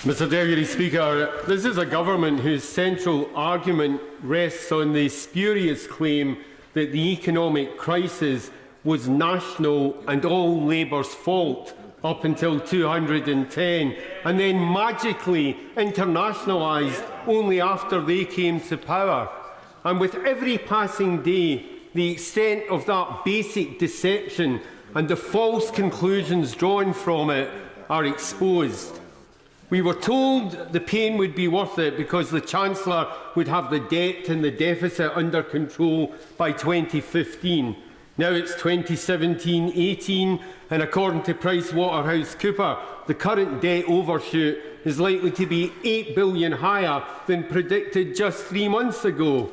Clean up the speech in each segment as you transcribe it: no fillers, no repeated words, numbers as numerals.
Mr Deputy Speaker, this is a government whose central argument rests on the spurious claim that the economic crisis was national and all Labour's fault up until 210, and then magically internationalised only after they came to power. And with every passing day, the extent of that basic deception and the false conclusions drawn from it are exposed. We were told the pain would be worth it because the Chancellor would have the debt and the deficit under control by 2015. Now it's 2017-18, and according to PricewaterhouseCoopers, the current debt overshoot is likely to be £8 billion higher than predicted just 3 months ago.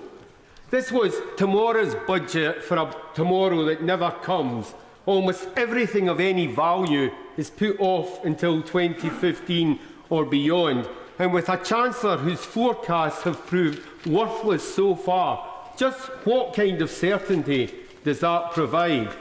This was tomorrow's budget for a tomorrow that never comes. Almost everything of any value is put off until 2015 or beyond. And with a Chancellor whose forecasts have proved worthless so far, just what kind of certainty does that provide?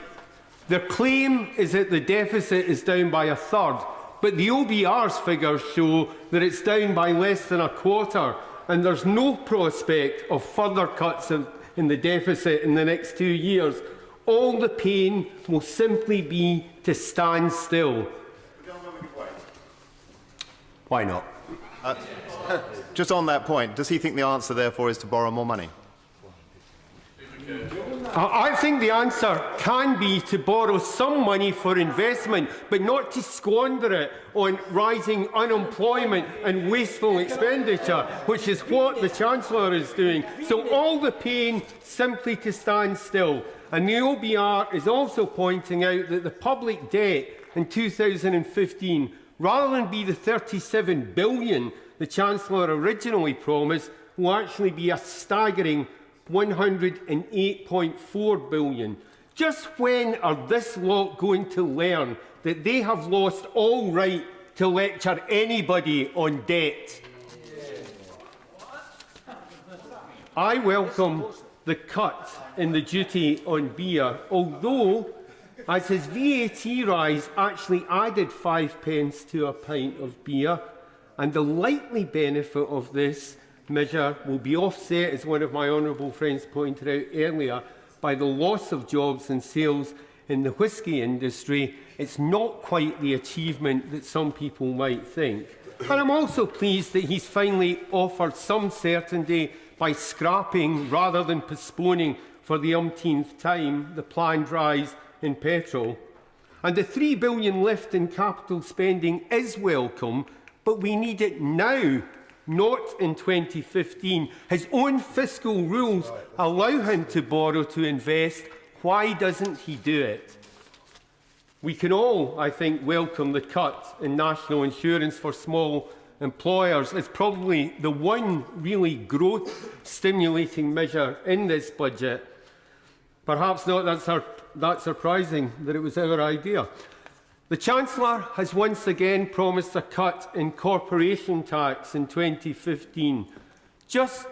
Their claim is that the deficit is down by a third, but the OBR's figures show that it's down by less than a quarter, and there's no prospect of further cuts in the deficit in the next 2 years. All the pain will simply be to stand still. Why not? Just on that point, does he think the answer, therefore, is to borrow more money? I think the answer can be to borrow some money for investment, but not to squander it on rising unemployment and wasteful expenditure, which is what the Chancellor is doing. So all the pain simply to stand still. And the OBR is also pointing out that the public debt in 2015, rather than be the £37 billion the Chancellor originally promised, will actually be a staggering £108.4 billion. Just when are this lot going to learn that they have lost all right to lecture anybody on debt? I welcome the cut in the duty on beer, although, as his VAT rise actually added 5 pence to a pint of beer, and the likely benefit of this measure will be offset, as one of my honourable friends pointed out earlier, by the loss of jobs and sales in the whisky industry. It's not quite the achievement that some people might think. And I'm also pleased that he's finally offered some certainty by scrapping, rather than postponing for the umpteenth time, the planned rise in petrol. And the £3 billion lift in capital spending is welcome, but we need it now, not in 2015. His own fiscal rules allow him to borrow to invest. Why doesn't he do it? We can all, I think, welcome the cut in national insurance for small employers. It's probably the one really growth-stimulating measure in this budget. Perhaps not that surprising that it was our idea. The Chancellor has once again promised a cut in corporation tax in 2015, just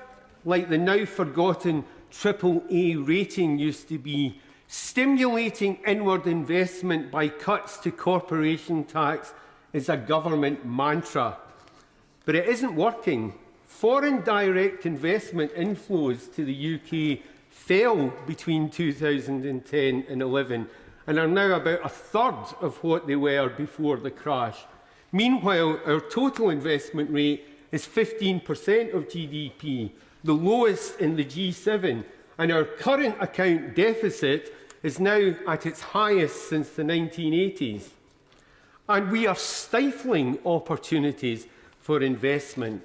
like the now forgotten AAA rating used to be. Stimulating inward investment by cuts to corporation tax is a government mantra, but it isn't working. Foreign direct investment inflows to the UK fell between 2010 and 11 and are now about a third of what they were before the crash. Meanwhile, our total investment rate is 15% of GDP, the lowest in the G7, and our current account deficit is now at its highest since the 1980s. And we are stifling opportunities for investment.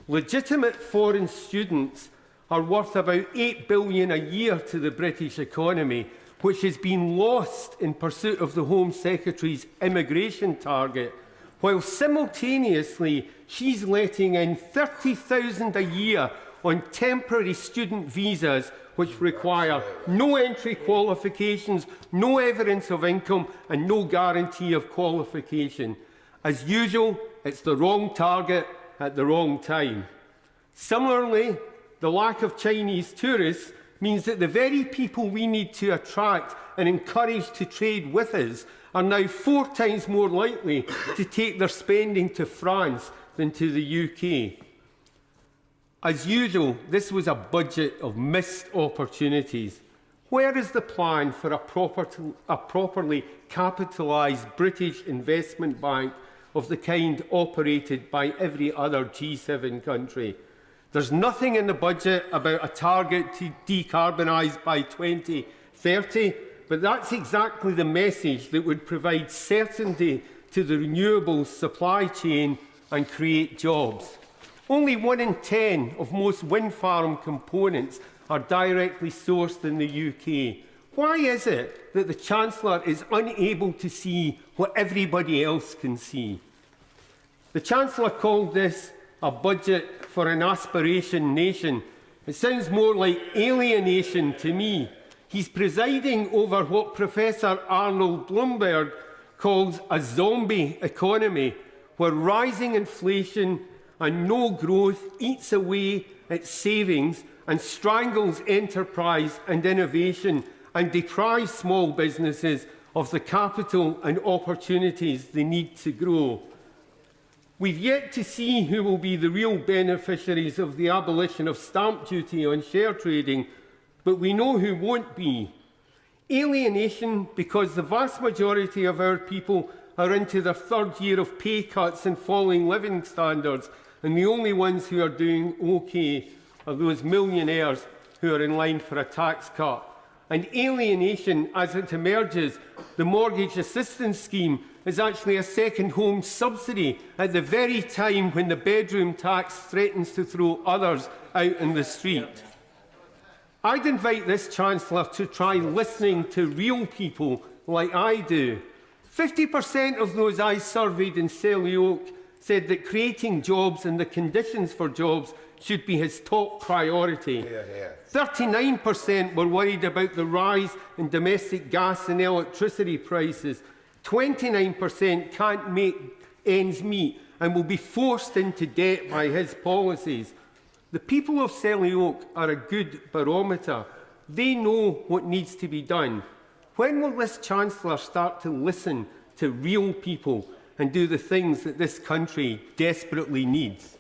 Legitimate foreign students are worth about £8 billion a year to the British economy, which has been lost in pursuit of the Home Secretary's immigration target, while simultaneously she's letting in 30,000 a year on temporary student visas which require no entry qualifications, no evidence of income and no guarantee of qualification. As usual, it's the wrong target at the wrong time. Similarly, the lack of Chinese tourists means that the very people we need to attract and encourage to trade with us are now 4 times more likely to take their spending to France than to the UK. As usual, this was a budget of missed opportunities. Where is the plan for a properly capitalised British investment bank of the kind operated by every other G7 country? There's nothing in the budget about a target to decarbonise by 2030, but that's exactly the message that would provide certainty to the renewables supply chain and create jobs. Only 1 in 10 of most wind farm components are directly sourced in the UK. Why is it that the Chancellor is unable to see what everybody else can see? The Chancellor called this a budget for an aspiration nation. It sounds more like alienation to me. He's presiding over what Professor Arnold Bloomberg calls a zombie economy, where rising inflation and no growth eats away at savings and strangles enterprise and innovation and deprives small businesses of the capital and opportunities they need to grow. We've yet to see who will be the real beneficiaries of the abolition of stamp duty on share trading, but we know who won't be. Alienation because the vast majority of our people are into their third year of pay cuts and falling living standards, and the only ones who are doing okay are those millionaires who are in line for a tax cut. And alienation, as it emerges, the mortgage assistance scheme is actually a second home subsidy at the very time when the bedroom tax threatens to throw others out in the street. I'd invite this Chancellor to try listening to real people like I do. 50% of those I surveyed in Selly Oak said that creating jobs and the conditions for jobs should be his top priority. 39% were worried about the rise in domestic gas and electricity prices. 29% can't make ends meet and will be forced into debt by his policies. The people of Selly Oak are a good barometer. They know what needs to be done. When will this Chancellor start to listen to real people and do the things that this country desperately needs?